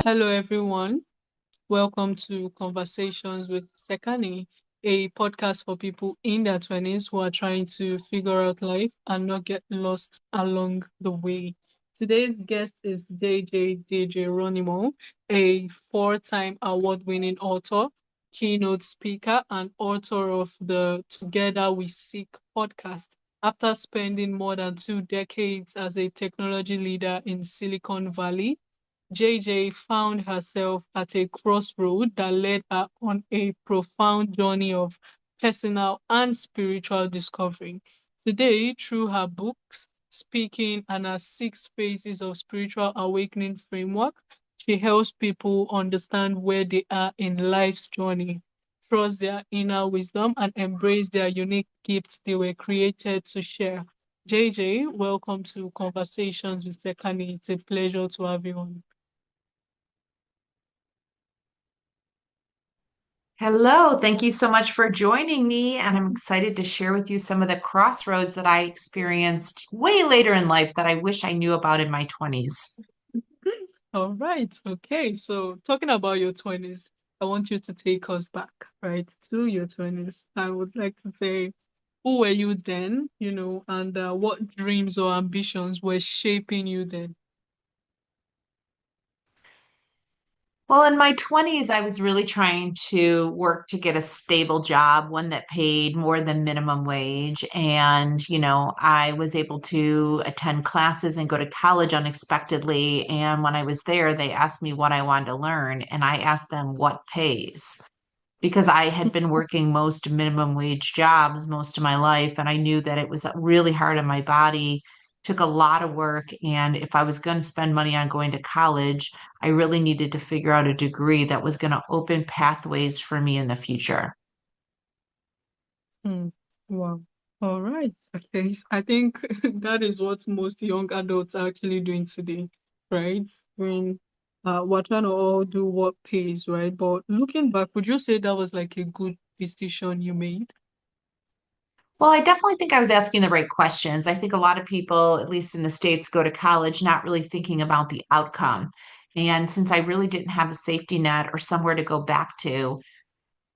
Hello, everyone. Welcome to Conversations with Sekani, a podcast for people in their 20s who are trying to figure out life and not get lost along the way. Today's guest is DiGeronimo, a four-time award-winning author, keynote speaker, and author of the Together We Seek podcast. After spending more than 2 decades as a technology leader in Silicon Valley, JJ found herself at a crossroad that led her on a profound journey of personal and spiritual discovery. Today, through her books, speaking, and her 6 phases of spiritual awakening framework, she helps people understand where they are in life's journey, trust their inner wisdom, and embrace their unique gifts they were created to share. JJ, welcome to Conversations with Sekani. It's a pleasure to have you on. Hello, thank you so much for joining me. And I'm excited to share with you some of the crossroads that I experienced way later in life that I wish I knew about in my 20s. All right. Okay. So talking about your 20s, I want you to take us back, right, to your 20s. I would like to say, who were you then, and what dreams or ambitions were shaping you then? Well, in my 20s, I was really trying to work to get a stable job, one that paid more than minimum wage. And, I was able to attend classes and go to college unexpectedly. And when I was there, they asked me what I wanted to learn, and I asked them what pays. Because I had been working most minimum wage jobs most of my life, and I knew that it was really hard on my body, took a lot of work. And if I was going to spend money on going to college, I really needed to figure out a degree that was going to open pathways for me in the future. Hmm. Wow. All right. Okay. I think that is what most young adults are actually doing today, right? We're trying to all do what pays, right? But looking back, would you say that was like a good decision you made? Well, I definitely think I was asking the right questions. I think a lot of people, at least in the States, go to college not really thinking about the outcome. And since I really didn't have a safety net or somewhere to go back to,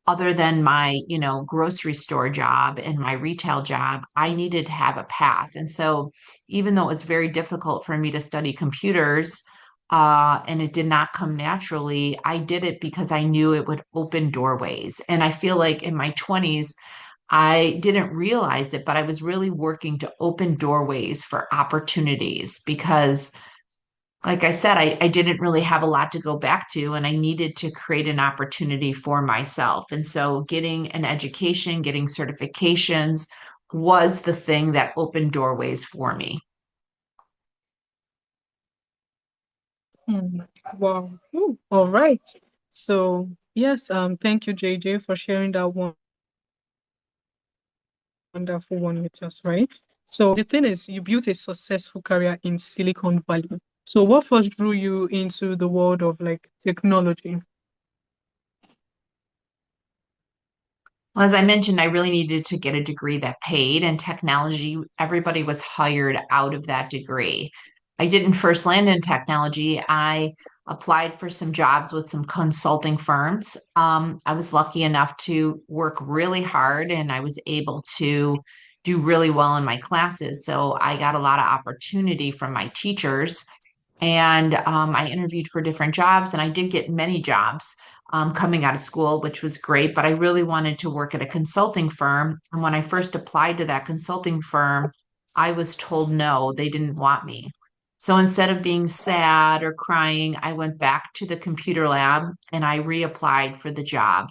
other than my, grocery store job and my retail job, I needed to have a path. And so, even though it was very difficult for me to study computers, and it did not come naturally, I did it because I knew it would open doorways. And I feel like in my 20s, I didn't realize it, but I was really working to open doorways for opportunities because like I said, I didn't really have a lot to go back to, and I needed to create an opportunity for myself. And so, getting an education, getting certifications was the thing that opened doorways for me. Hmm. Wow. Ooh, all right. So yes, thank you, JJ, for sharing that wonderful one with us, right? So the thing is, you built a successful career in Silicon Valley. So what first drew you into the world of like technology? Well, as I mentioned, I really needed to get a degree that paid, and technology, everybody was hired out of that degree. I didn't first land in technology. I applied for some jobs with some consulting firms. I was lucky enough to work really hard, and I was able to do really well in my classes. So I got a lot of opportunity from my teachers, and I interviewed for different jobs, and I did get many jobs coming out of school, which was great. But I really wanted to work at a consulting firm. And when I first applied to that consulting firm, I was told no, they didn't want me. So instead of being sad or crying, I went back to the computer lab and I reapplied for the job.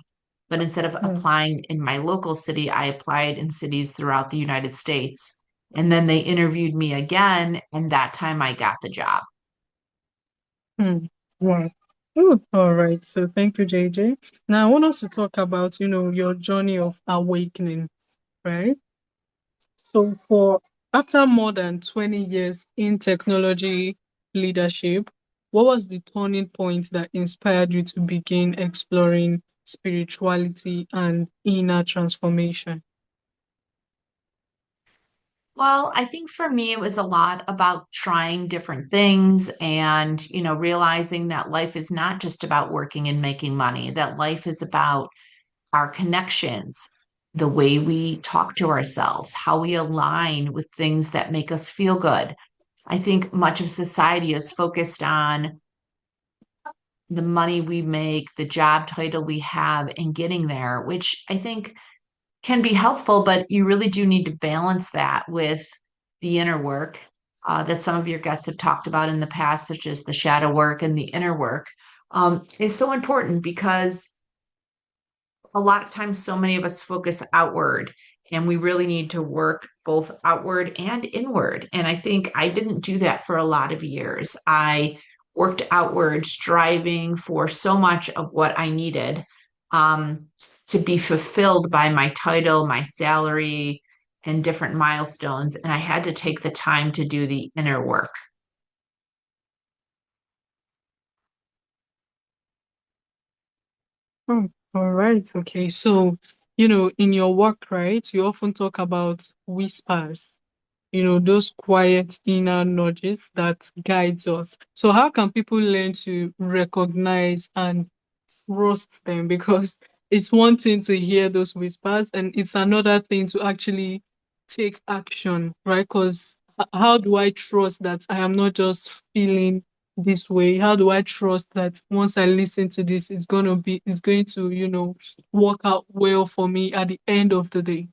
But instead of Hmm. applying in my local city, I applied in cities throughout the United States. And then they interviewed me again, and that time I got the job. Hmm. Wow. Ooh, all right. So thank you, JJ. Now I want us to talk about, your journey of awakening, right? So for after more than 20 years in technology leadership, what was the turning point that inspired you to begin exploring spirituality and inner transformation? Well, I think for me, it was a lot about trying different things and, realizing that life is not just about working and making money, that life is about our connections, the way we talk to ourselves, how we align with things that make us feel good. I think much of society is focused on the money we make, the job title we have, and getting there, which I think can be helpful, but you really do need to balance that with the inner work that some of your guests have talked about in the past, such as the shadow work and the inner work, is so important because a lot of times so many of us focus outward and we really need to work both outward and inward. And I think I didn't do that for a lot of years. I worked outward, striving for so much of what I needed um, to be fulfilled by my title, my salary, and different milestones. And I had to take the time to do the inner work. Oh, all right. Okay. So, in your work, right, you often talk about whispers, those quiet inner nudges that guides us. So how can people learn to recognize and trust them? Because it's one thing to hear those whispers and it's another thing to actually take action, right? Because how do I trust that I am not just feeling this way? How do I trust that once I listen to this, it's going to, work out well for me at the end of the day?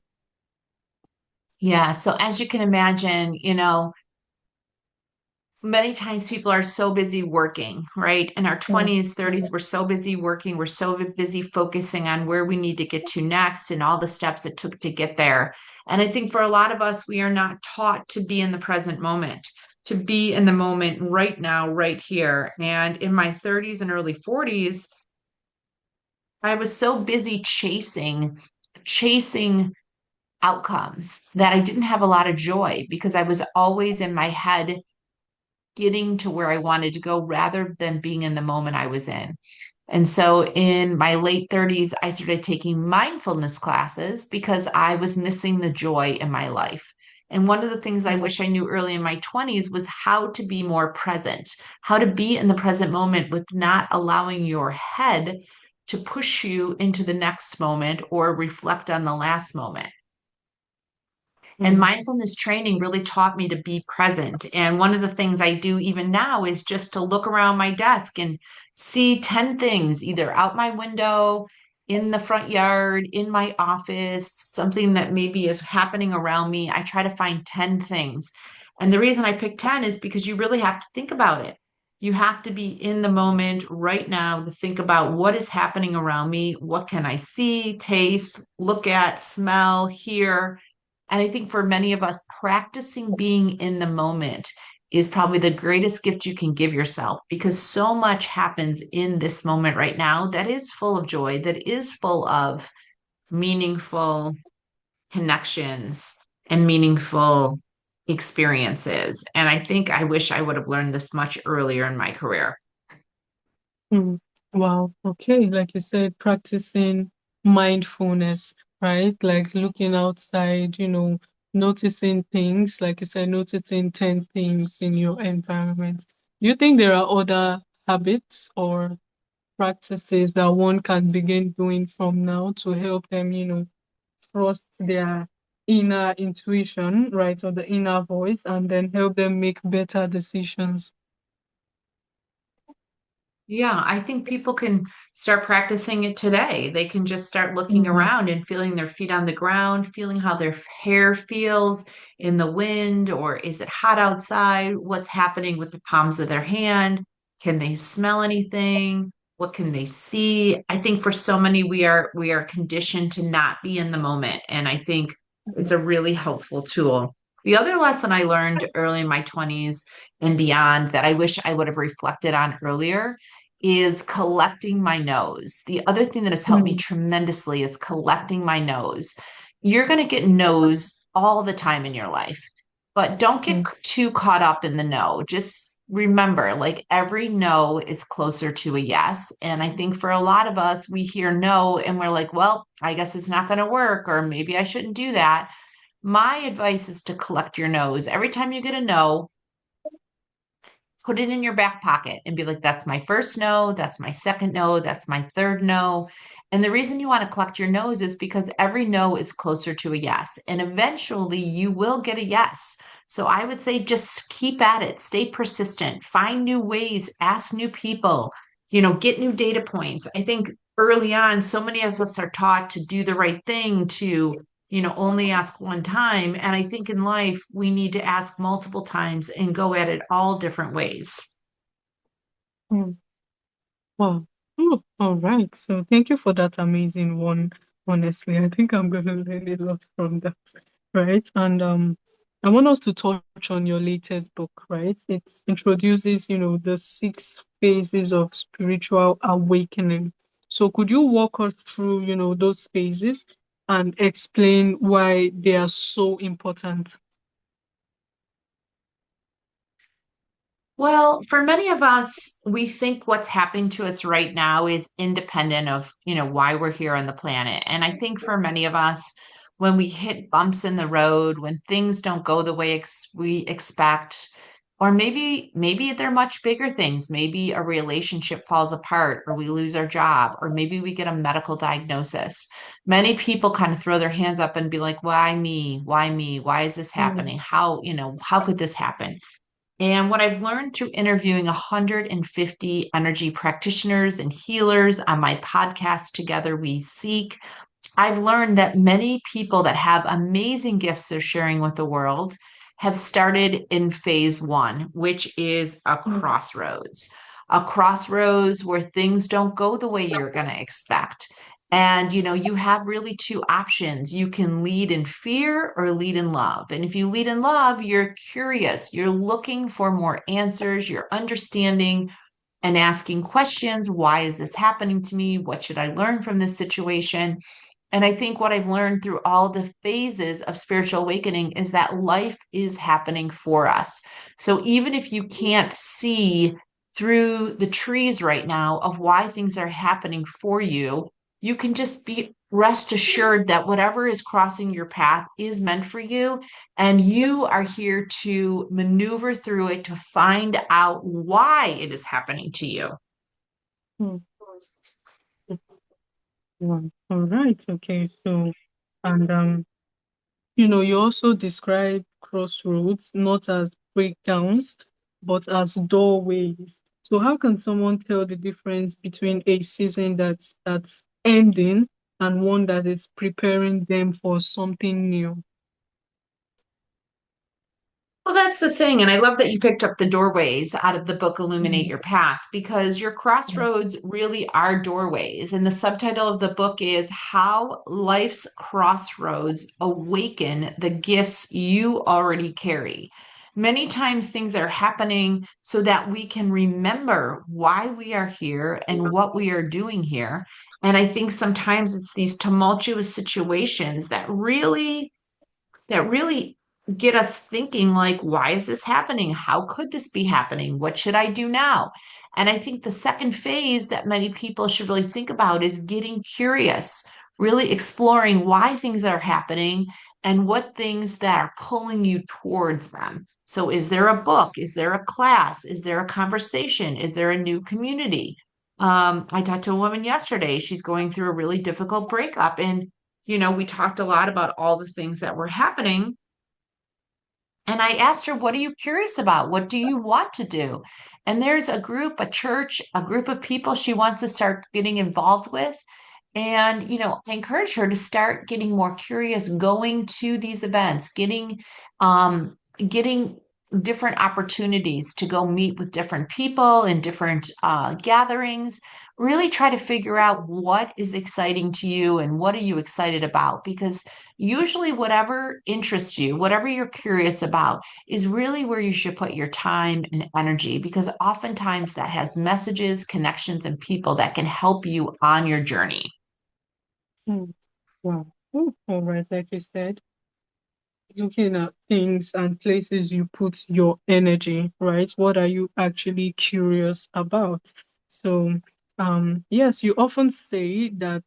Yeah. So as you can imagine, many times people are so busy working, right? In our Mm, 20s, 30s, we're so busy working, we're so busy focusing on where we need to get to next and all the steps it took to get there. And I think for a lot of us, we are not taught to be in the present moment, to be in the moment right now, right here. And in my 30s and early 40s, I was so busy chasing outcomes that I didn't have a lot of joy because I was always in my head getting to where I wanted to go rather than being in the moment I was in. And so in my late 30s, I started taking mindfulness classes because I was missing the joy in my life. And one of the things I mm, wish I knew early in my 20s was how to be more present, how to be in the present moment with not allowing your head to push you into the next moment or reflect on the last moment. And mm, mindfulness training really taught me to be present. And one of the things I do even now is just to look around my desk and see 10 things, either out my window, in the front yard, in my office, something that maybe is happening around me. I try to find 10 things. And the reason I pick 10 is because you really have to think about it. You have to be in the moment right now to think about what is happening around me. What can I see, taste, look at, smell, hear? And I think for many of us, practicing being in the moment is probably the greatest gift you can give yourself because so much happens in this moment right now that is full of joy, that is full of meaningful connections and meaningful experiences. And I think I wish I would have learned this much earlier in my career. mm. Wow. Okay. Like you said, practicing mindfulness, right? Like looking outside, noticing things, like you said, noticing 10 things in your environment. Do you think there are other habits or practices that one can begin doing from now to help them, trust their inner intuition, right? Or the inner voice, and then help them make better decisions? Yeah, I think people can start practicing it today. They can just start looking Mm, around and feeling their feet on the ground, feeling how their hair feels in the wind, or is it hot outside? What's happening with the palms of their hand? Can they smell anything? What can they see? I think for so many we are conditioned to not be in the moment, and I think it's a really helpful tool. The other lesson I learned early in my 20s and beyond that I wish I would have reflected on earlier is collecting my nose. The other thing that has helped me mm, tremendously is collecting my nose. You're going to get no's all the time in your life, but don't get mm, too caught up in the no. Just remember, like every no is closer to a yes. And I think for a lot of us, we hear no and we're like, well, I guess it's not going to work, or maybe I shouldn't do that. My advice is to collect your no's. Every time you get a no, put it in your back pocket and be like, that's my first no, that's my second no, that's my third no. And the reason you want to collect your no's is because every no is closer to a yes. And eventually you will get a yes. So I would say just keep at it, stay persistent, find new ways, ask new people, get new data points. I think early on, so many of us are taught to do the right thing, to only ask one time. And I think in life, we need to ask multiple times and go at it all different ways. Mm. Wow. Oh, all right. So thank you for that amazing one. Honestly, I think I'm going to learn a lot from that. Right. And I want us to touch on your latest book, right? It introduces, the 6 phases of spiritual awakening. So could you walk us through, those phases and explain why they are so important? Well, for many of us, we think what's happening to us right now is independent of, why we're here on the planet. And I think for many of us, when we hit bumps in the road, when things don't go the way we expect, or maybe they're much bigger things. Maybe a relationship falls apart, or we lose our job, or maybe we get a medical diagnosis. Many people kind of throw their hands up and be like, why me? Why me? Why is this Mm, happening? How could this happen? And what I've learned through interviewing 150 energy practitioners and healers on my podcast, Together We Seek, I've learned that many people that have amazing gifts they're sharing with the world have started in phase one, which is mm, a crossroads where things don't go the way you're going to expect. And you have really two options. You can lead in fear or lead in love. And if you lead in love, you're curious, you're looking for more answers, you're understanding and asking questions. Why is this happening to me? What should I learn from this situation? And I think what I've learned through all the phases of spiritual awakening is that life is happening for us. So even if you can't see through the trees right now of why things are happening for you, you can just be rest assured that whatever is crossing your path is meant for you. And you are here to maneuver through it to find out why it is happening to you. mm, mm. All right. Okay. So, and you also describe crossroads not as breakdowns, but as doorways. So how can someone tell the difference between a season that's ending and one that is preparing them for something new? Well, that's the thing. And I love that you picked up the doorways out of the book Illuminate Mm, Your Path, because your yes. crossroads really are doorways. And the subtitle of the book is How Life's Crossroads Awaken the Gifts You Already Carry. Many times things are happening so that we can remember why we are here and what we are doing here. And I think sometimes it's these tumultuous situations that really get us thinking, like, why is this happening? How could this be happening? What should I do now? And I think the second phase that many people should really think about is getting curious, really exploring why things are happening and what things that are pulling you towards them. So is there a book? Is there a class? Is there a conversation? Is there a new community? I talked to a woman yesterday. She's going through a really difficult breakup, and we talked a lot about all the things that were happening. And I asked her, what are you curious about? What do you want to do? And there's a group, a church, a group of people she wants to start getting involved with. And, I encourage her to start getting more curious, going to these events, getting different opportunities to go meet with different people in different gatherings. Really try to figure out what is exciting to you and what are you excited about, because usually whatever interests you, whatever you're curious about, is really where you should put your time and energy, because oftentimes that has messages, connections, and people that can help you on your journey. Mm, wow. Oh, all right. Like you said, looking at things and places you put your energy, right? What are you actually curious about? So, yes, you often say that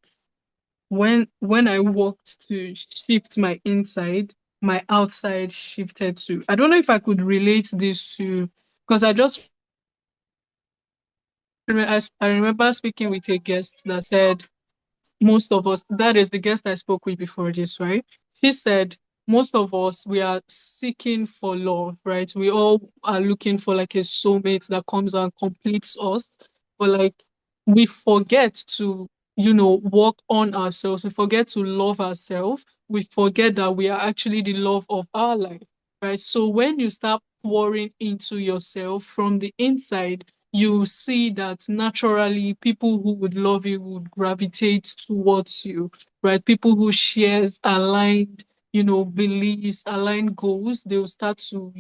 when I walked to shift my inside, my outside shifted to. I don't know if I could relate this to, because I remember speaking with a guest that said most of us, that is the guest I spoke with before this, right? She said most of us, we are seeking for love, right? We all are looking for like a soulmate that comes and completes us. But like we forget to, work on ourselves. We forget to love ourselves. We forget that we are actually the love of our life, right? So when you start pouring into yourself from the inside, you see that naturally people who would love you would gravitate towards you, right? People who shares aligned, beliefs, aligned goals, they'll start to,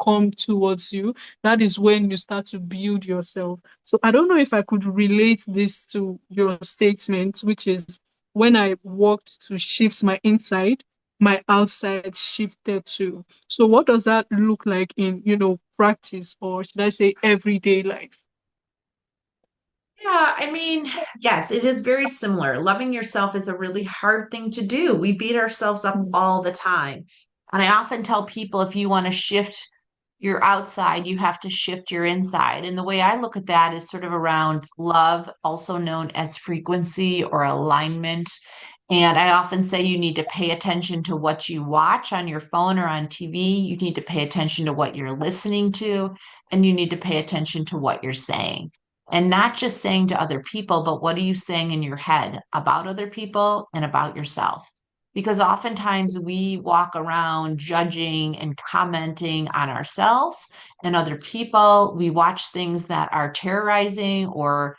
come towards you. That is when you start to build yourself. So I don't know if I could relate this to your statement, which is when I worked to shift my inside, my outside shifted too. So what does that look like in, practice, or should I say everyday life? Yeah, I mean, yes, it is very similar. Loving yourself is a really hard thing to do. We beat ourselves up Mm, all the time. And I often tell people if you want to shift your outside, you have to shift your inside. And the way I look at that is sort of around love, also known as frequency or alignment. And I often say you need to pay attention to what you watch on your phone or on TV. You need to pay attention to what you're listening to, and you need to pay attention to what you're saying. And not just saying to other people, but what are you saying in your head about other people and about yourself? Because oftentimes we walk around judging and commenting on ourselves and other people. We watch things that are terrorizing or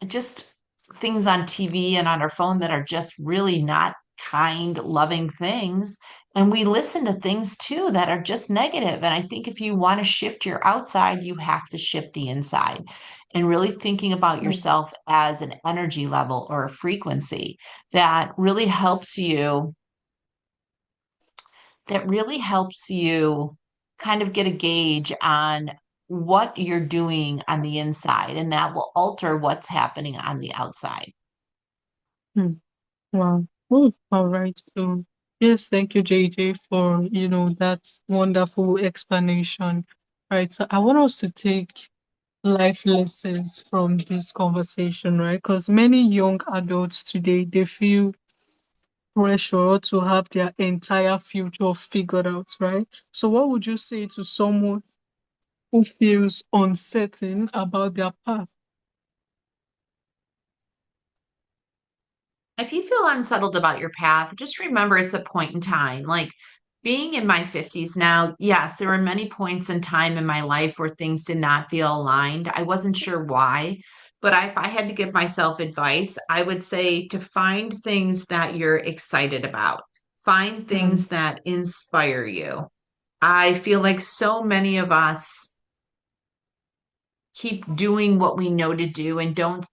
just things on TV and on our phone that are just really not kind, loving things. And we listen to things too that are just negative. And I think if you want to shift your outside, you have to shift the inside and really thinking about mm, yourself as an energy level or a frequency that really helps you kind of get a gauge on what you're doing on the inside, and that will alter what's happening on the outside. mm. Wow. Oh, all right. So, yes, thank you, JJ, for, that wonderful explanation. Right. So I want us to take life lessons from this conversation, right? Because many young adults today, they feel pressure to have their entire future figured out, right? So what would you say to someone who feels uncertain about their path? If you feel unsettled about your path, just remember it's a point in time. Like being in my 50s now, yes, there were many points in time in my life where things did not feel aligned. I wasn't sure why, but if I had to give myself advice, I would say to find things that you're excited about, find Mm, things that inspire you. I feel like so many of us keep doing what we know to do and don't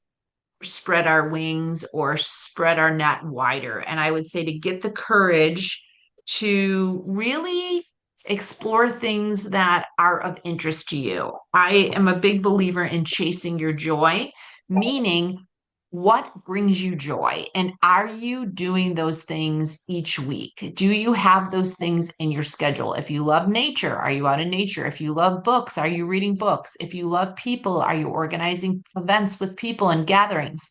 spread our wings or spread our net wider. And I would say to get the courage to really explore things that are of interest to you. I am a big believer in chasing your joy, meaning what brings you joy? And are you doing those things each week? Do you have those things in your schedule? If you love nature, are you out in nature? If you love books, are you reading books? If you love people, are you organizing events with people and gatherings?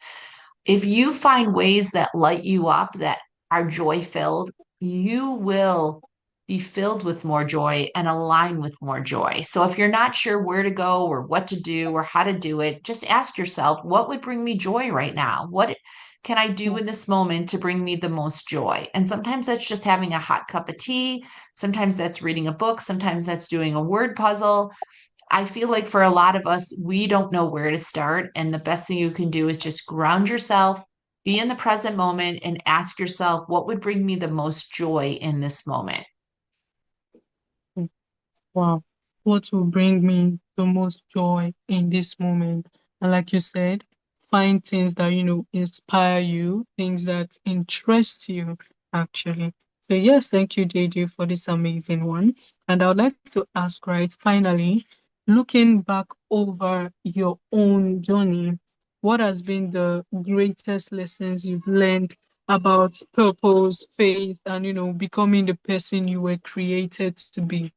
If you find ways that light you up, that are joy filled, you will be filled with more joy and align with more joy. So if you're not sure where to go or what to do or how to do it, just ask yourself, what would bring me joy right now? What can I do mm, in this moment to bring me the most joy? And sometimes that's just having a hot cup of tea. Sometimes that's reading a book. Sometimes that's doing a word puzzle. I feel like for a lot of us, we don't know where to start. And the best thing you can do is just ground yourself, be in the present moment, and ask yourself, what would bring me the most joy in this moment? mm. Wow. What will bring me the most joy in this moment? And like you said, find things that, inspire you, things that interest you, actually. So, yes, thank you, JJ, for this amazing one. And I would like to ask, right, finally, looking back over your own journey, what has been the greatest lessons you've learned about purpose, faith, and becoming the person you were created to be.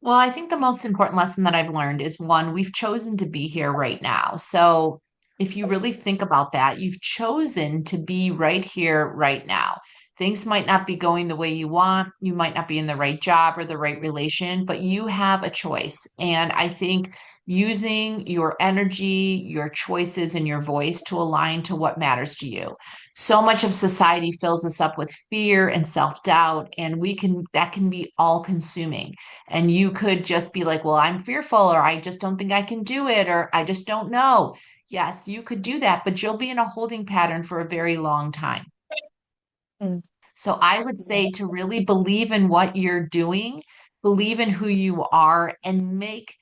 Well, I think the most important lesson that I've learned is one, we've chosen to be here right now. So if you really think about that, you've chosen to be right here, right now. Things might not be going the way you want. You might not be in the right job or the right relation, but you have a choice. And I think using your energy, your choices, and your voice to align to what matters to you. So much of society fills us up with fear and self-doubt, and that can be all consuming. And you could just be like, well, I'm fearful, or I just don't think I can do it, or I just don't know. Yes, you could do that, but you'll be in a holding pattern for a very long time. Mm. So I would say to really believe in what you're doing, believe in who you are, and make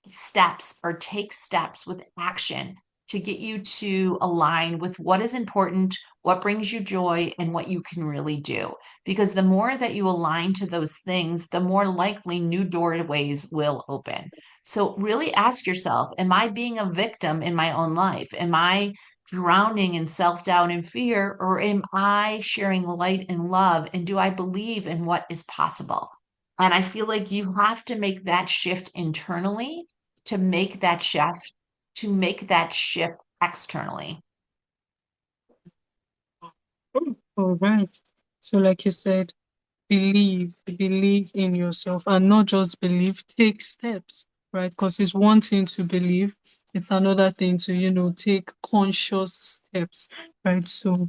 steps or take steps with action to get you to align with what is important, what brings you joy, and what you can really do. Because the more that you align to those things, the more likely new doorways will open. So, really ask yourself, am I being a victim in my own life? Am I drowning in self doubt and fear, or am I sharing light and love? And do I believe in what is possible? And I feel like you have to make that shift internally to make that shift externally. Oh, all right. So, like you said, believe in yourself, and not just believe, take steps, right? Because it's one thing to believe, it's another thing to, take conscious steps, right? So,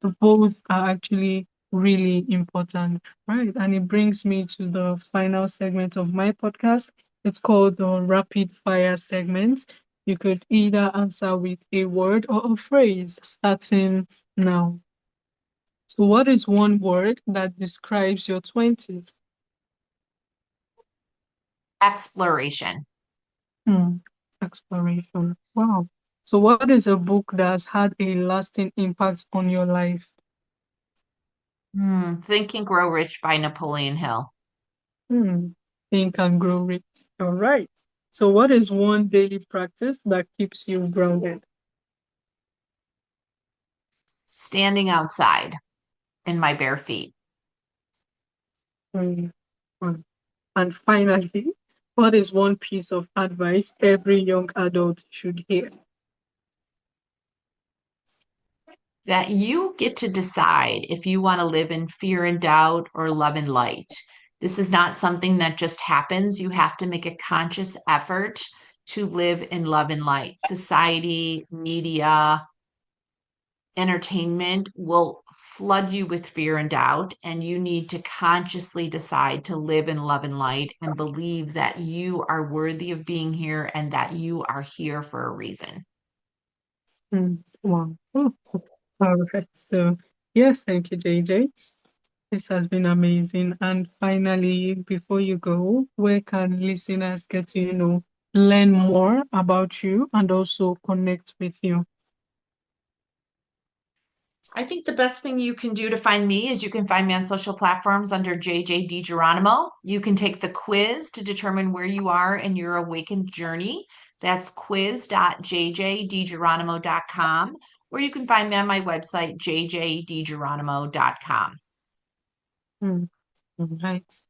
the both are actually really important, right? And it brings me to the final segment of my podcast. It's called the rapid fire segment. You could either answer with a word or a phrase, starting now. So, what is one word that describes your 20s? Exploration. Hmm. Exploration. Wow. So, what is a book that has had a lasting impact on your life? Think and Grow Rich by Napoleon Hill. Hmm. Think and grow rich. All right. So, what is one daily practice that keeps you grounded? Standing outside in my bare feet. Hmm. Hmm. And finally, what is one piece of advice every young adult should hear? That you get to decide if you want to live in fear and doubt or love and light. This is not something that just happens. You have to make a conscious effort to live in love and light. Society, media, entertainment will flood you with fear and doubt, and you need to consciously decide to live in love and light and believe that you are worthy of being here and that you are here for a reason. Hmm. Wow. Oh, all right. So, yes, thank you, JJ. This has been amazing. And finally, before you go, where can listeners get to, learn more about you and also connect with you? I think the best thing you can do to find me is you can find me on social platforms under JJ DiGeronimo. You can take the quiz to determine where you are in your awakened journey. That's quiz.jjdgeronimo.com, or you can find me on my website, jjdgeronimo.com. Hmm. All right.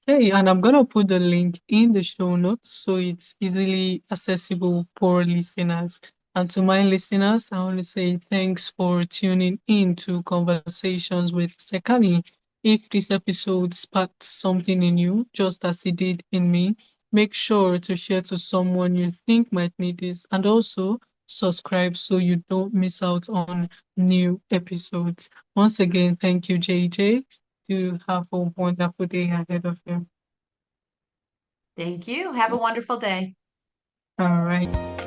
Okay, and I'm gonna put the link in the show notes so it's easily accessible for listeners. And to my listeners, I want to say thanks for tuning in to Conversations with Sekani. If this episode sparked something in you, just as it did in me, make sure to share to someone you think might need this, and also subscribe so you don't miss out on new episodes. Once again, thank you, JJ. To have a wonderful day ahead of you. Thank you. Have a wonderful day. All right.